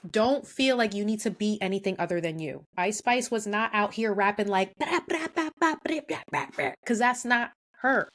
Don't feel like you need to be anything other than you. Ice Spice was not out here rapping like, because that's not her.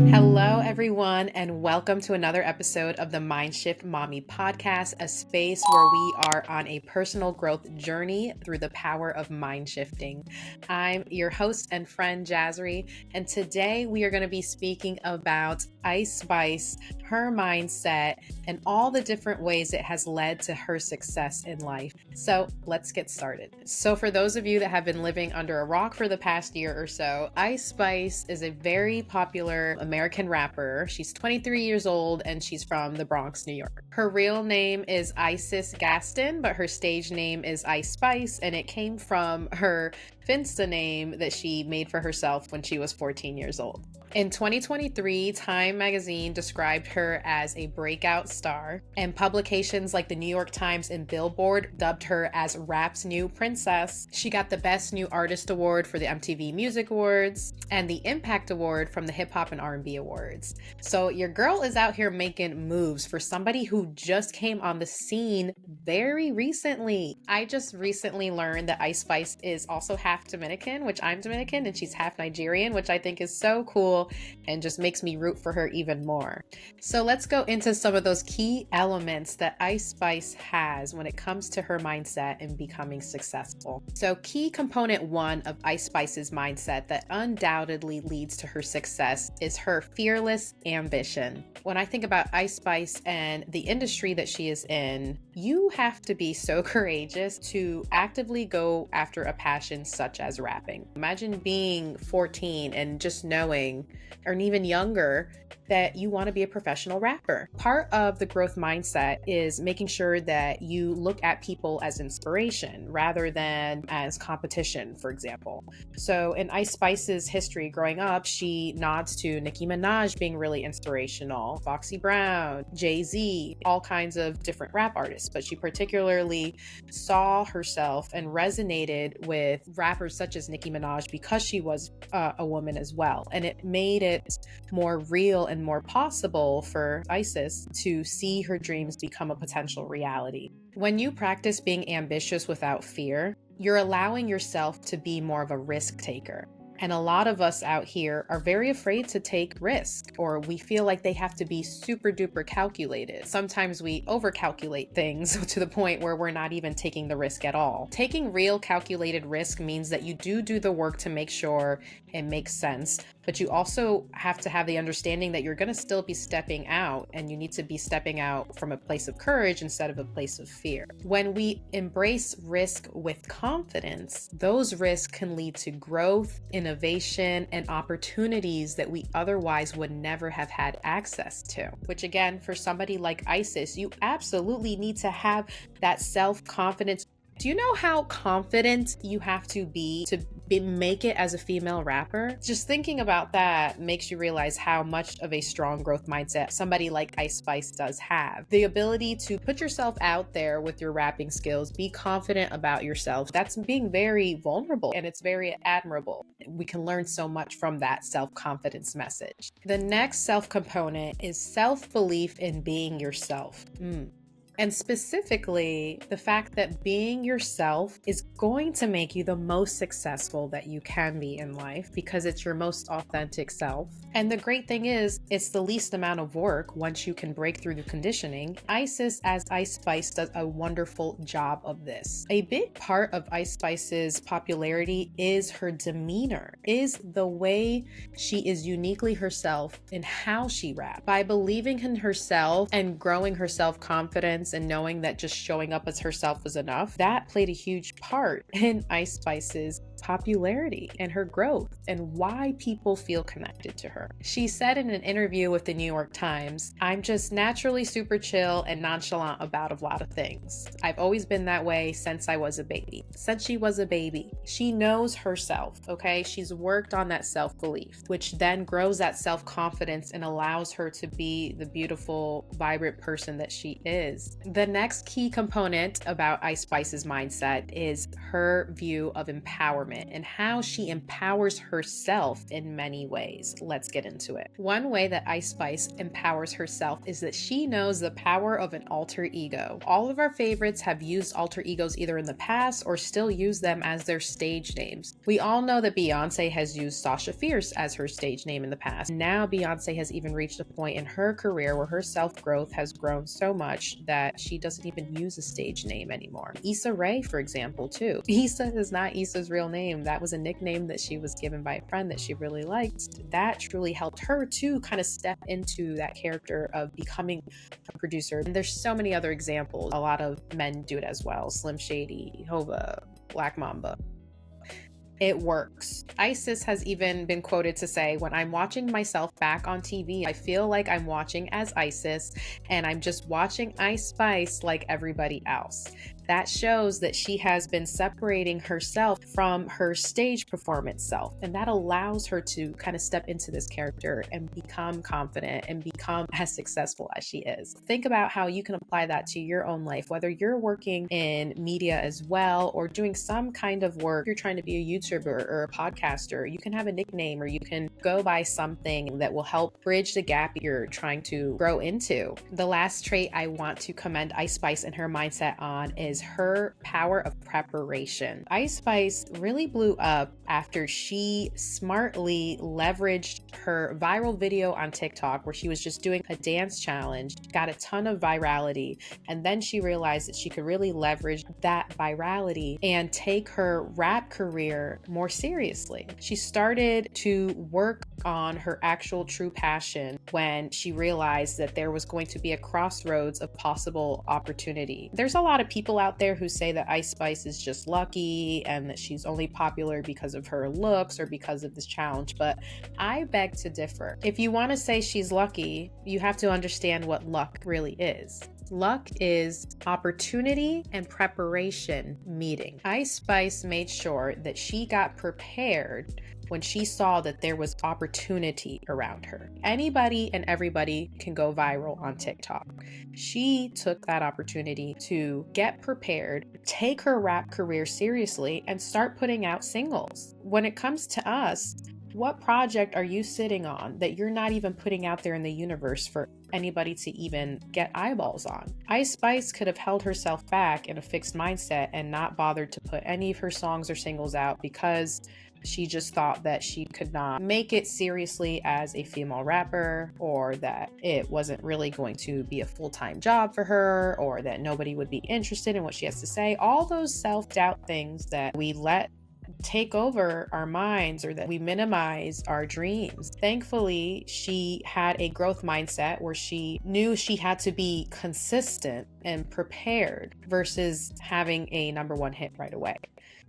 Hello, everyone, and welcome to another episode of the Mindshift Mami Podcast, a space where we are on a personal growth journey through the power of mind shifting. I'm your host and friend, Jazri, and today we are going to be speaking about Ice Spice, her mindset, and all the different ways it has led to her success in life. So let's get started. So for those of you that have been living under a rock for the past year or so, Ice Spice is a very popular American rapper. She's 23 years old and she's from the Bronx, New York. Her real name is Isis Gaston, but her stage name is Ice Spice, and it came from her Finsta name that she made for herself when she was 14 years old. In 2023, Time magazine described her as a breakout star, and publications like the New York Times and Billboard dubbed her as rap's new princess. She got the Best New Artist Award for the MTV Music Awards and the Impact Award from the Hip Hop and R&B Awards. So your girl is out here making moves for somebody who just came on the scene very recently. I just recently learned that Ice Spice is also half Dominican, which I'm Dominican, and she's half Nigerian, which I think is so cool and just makes me root for her even more. So let's go into some of those key elements that Ice Spice has when it comes to her mindset and becoming successful. So key component one of Ice Spice's mindset that undoubtedly leads to her success is her fearless ambition. When I think about Ice Spice and the industry that she is in, you have to be so courageous to actively go after a passion such as rapping. Imagine being 14 and just knowing, or even younger, that you want to be a professional rapper. Part of the growth mindset is making sure that you look at people as inspiration rather than as competition, for example. So in Ice Spice's history growing up, she nods to Nicki Minaj being really inspirational, Foxy Brown, Jay-Z, all kinds of different rap artists, but she particularly saw herself and resonated with rappers such as Nicki Minaj because she was a woman as well. And it made it more real and more possible for Isis to see her dreams become a potential reality. When you practice being ambitious without fear, you're allowing yourself to be more of a risk taker. And a lot of us out here are very afraid to take risks, or we feel like they have to be super duper calculated. Sometimes we overcalculate things to the point where we're not even taking the risk at all. Taking real calculated risk means that you do the work to make sure it makes sense, but you also have to have the understanding that you're going to still be stepping out, and you need to be stepping out from a place of courage instead of a place of fear. When we embrace risk with confidence, those risks can lead to growth, innovation, and opportunities that we otherwise would never have had access to. Which again, for somebody like Isis, you absolutely need to have that self-confidence. Do you know how confident you have to make it as a female rapper? Just thinking about that makes you realize how much of a strong growth mindset somebody like Ice Spice does have. The ability to put yourself out there with your rapping skills, be confident about yourself. That's being very vulnerable, and it's very admirable. We can learn so much from that self-confidence message. The next self-component is self-belief in being yourself. And specifically, the fact that being yourself is going to make you the most successful that you can be in life because it's your most authentic self. And the great thing is, it's the least amount of work once you can break through the conditioning. Isis as Ice Spice does a wonderful job of this. A big part of Ice Spice's popularity is her demeanor, is the way she is uniquely herself in how she raps. By believing in herself and growing her self-confidence and knowing that just showing up as herself was enough, that played a huge part in Ice Spice's popularity and her growth and why people feel connected to her. She said in an interview with the New York Times, "I'm just naturally super chill and nonchalant about a lot of things. I've always been that way since I was a baby." Since she was a baby, she knows herself, okay? She's worked on that self-belief, which then grows that self-confidence and allows her to be the beautiful, vibrant person that she is. is. The next key component about Ice Spice's mindset is her view of empowerment and how she empowers herself in many ways. Let's get into it. One way that Ice Spice empowers herself is that she knows the power of an alter ego. All of our favorites have used alter egos either in the past or still use them as their stage names. We all know that Beyonce has used Sasha Fierce as her stage name in the past. Now Beyonce has even reached a point in her career where her self-growth has grown so much that she doesn't even use a stage name anymore. Issa Rae, for example, too. Issa is not Issa's real name. That was a nickname that she was given by a friend that she really liked. That truly helped her to kind of step into that character of becoming a producer. And there's so many other examples. A lot of men do it as well. Slim Shady, Hova, Black Mamba. It works. Isis has even been quoted to say, "When I'm watching myself back on TV, I feel like I'm watching as Isis and I'm just watching Ice Spice like everybody else." That shows that she has been separating herself from her stage performance self, and that allows her to kind of step into this character and become confident and become as successful as she is. Think about how you can apply that to your own life, whether you're working in media as well or doing some kind of work. You're trying to be a YouTuber or a podcaster, you can have a nickname or you can go by something that will help bridge the gap you're trying to grow into. The last trait I want to commend Ice Spice and her mindset on is her power of preparation. Ice Spice really blew up after she smartly leveraged her viral video on TikTok where she was just doing a dance challenge, got a ton of virality, and then she realized that she could really leverage that virality and take her rap career more seriously. She started to work on her actual true passion when she realized that there was going to be a crossroads of possible opportunity. There's a lot of people out there who say that Ice Spice is just lucky and that she's only popular because of her looks or because of this challenge, but I beg to differ. If you want to say she's lucky, you have to understand what luck really is. Luck is opportunity and preparation meeting. Ice Spice made sure that she got prepared when she saw that there was opportunity around her. Anybody and everybody can go viral on TikTok. She took that opportunity to get prepared, take her rap career seriously, and start putting out singles. When it comes to us, what project are you sitting on that you're not even putting out there in the universe for anybody to even get eyeballs on? Ice Spice could have held herself back in a fixed mindset and not bothered to put any of her songs or singles out because she just thought that she could not make it seriously as a female rapper, or that it wasn't really going to be a full-time job for her, or that nobody would be interested in what she has to say. All those self-doubt things that we let take over our minds or that we minimize our dreams. Thankfully, she had a growth mindset where she knew she had to be consistent and prepared versus having a number one hit right away.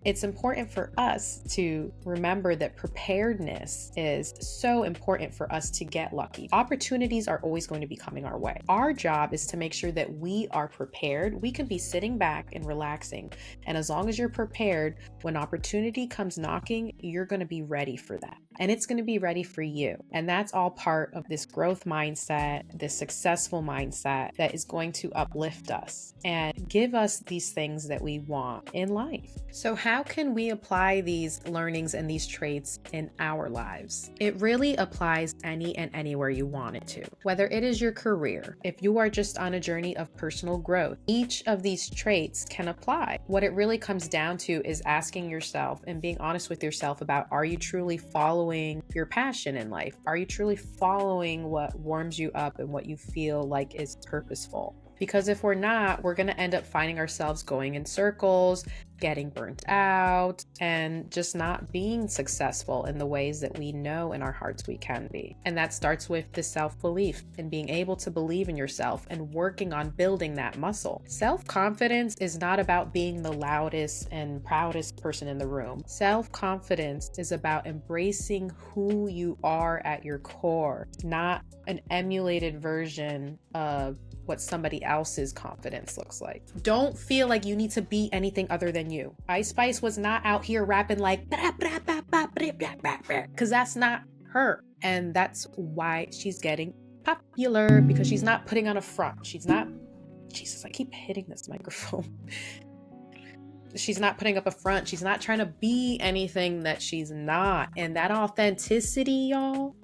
It's important for us to remember that preparedness is so important for us to get lucky. Opportunities are always going to be coming our way. Our job is to make sure that we are prepared. We can be sitting back and relaxing. And as long as you're prepared, when opportunity comes knocking, you're going to be ready for that. And it's going to be ready for you. And that's all part of this growth mindset, this successful mindset that is going to uplift us and give us these things that we want in life. So how can we apply these learnings and these traits in our lives? It really applies any and anywhere you want it to. Whether it is your career, if you are just on a journey of personal growth, each of these traits can apply. What it really comes down to is asking yourself and being honest with yourself about, are you truly following your passion in life? Are you truly following what warms you up and what you feel like is purposeful? Because if we're not, we're going to end up finding ourselves going in circles, getting burnt out, and just not being successful in the ways that we know in our hearts we can be. And that starts with the self-belief and being able to believe in yourself and working on building that muscle. Self-confidence is not about being the loudest and proudest person in the room. Self-confidence is about embracing who you are at your core, not an emulated version of what somebody else's confidence looks like. Don't feel like you need to be anything other than you. Ice Spice was not out here rapping like because that's not her. And that's why she's getting popular, because she's not putting on a front. She's not Jesus, I keep hitting this microphone. She's not putting up a front. She's not trying to be anything that she's not. And that authenticity, y'all,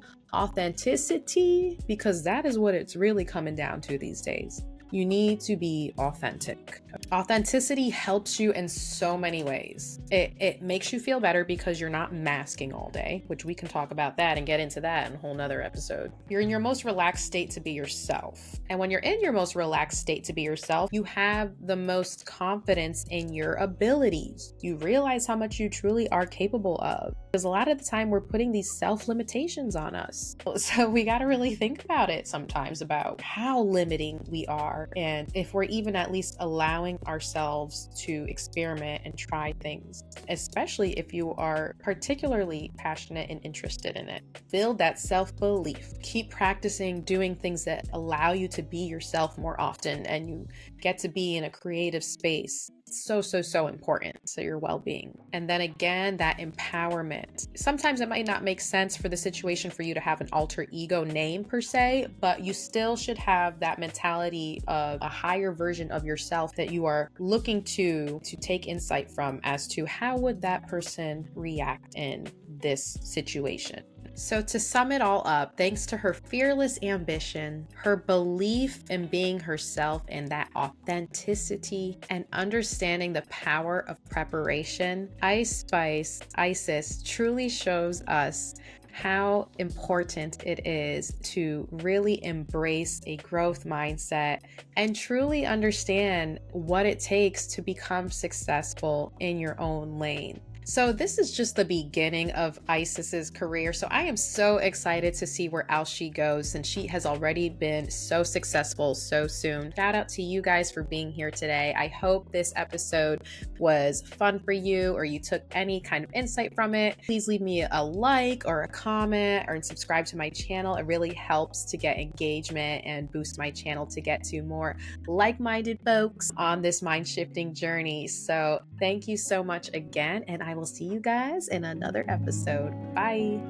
because that is what it's really coming down to these days. You need to be authentic. Authenticity helps you in so many ways. It makes you feel better because you're not masking all day, which we can talk about that and get into that in a whole nother episode. You're in your most relaxed state to be yourself. And when you're in your most relaxed state to be yourself, you have the most confidence in your abilities. You realize how much you truly are capable of. Because a lot of the time we're putting these self-limitations on us. So we got to really think about it sometimes about how limiting we are. And if we're even at least allowing ourselves to experiment and try things, especially if you are particularly passionate and interested in it. Build that self-belief. Keep practicing doing things that allow you to be yourself more often and you get to be in a creative space. So important to your well-being. And then again, that empowerment. Sometimes it might not make sense for the situation for you to have an alter ego name per se, but you still should have that mentality of a higher version of yourself that you are looking to take insight from as to how would that person react in this situation. So to sum it all up, thanks to her fearless ambition, her belief in being herself and that authenticity and understanding the power of preparation, Ice Spice Isis truly shows us how important it is to really embrace a growth mindset and truly understand what it takes to become successful in your own lane. So this is just the beginning of Isis's career. So I am so excited to see where else she goes since she has already been so successful so soon. Shout out to you guys for being here today. I hope this episode was fun for you or you took any kind of insight from it. Please leave me a like or a comment or subscribe to my channel. It really helps to get engagement and boost my channel to get to more like-minded folks on this mind-shifting journey. So thank you so much again, and I will see you guys in another episode. Bye.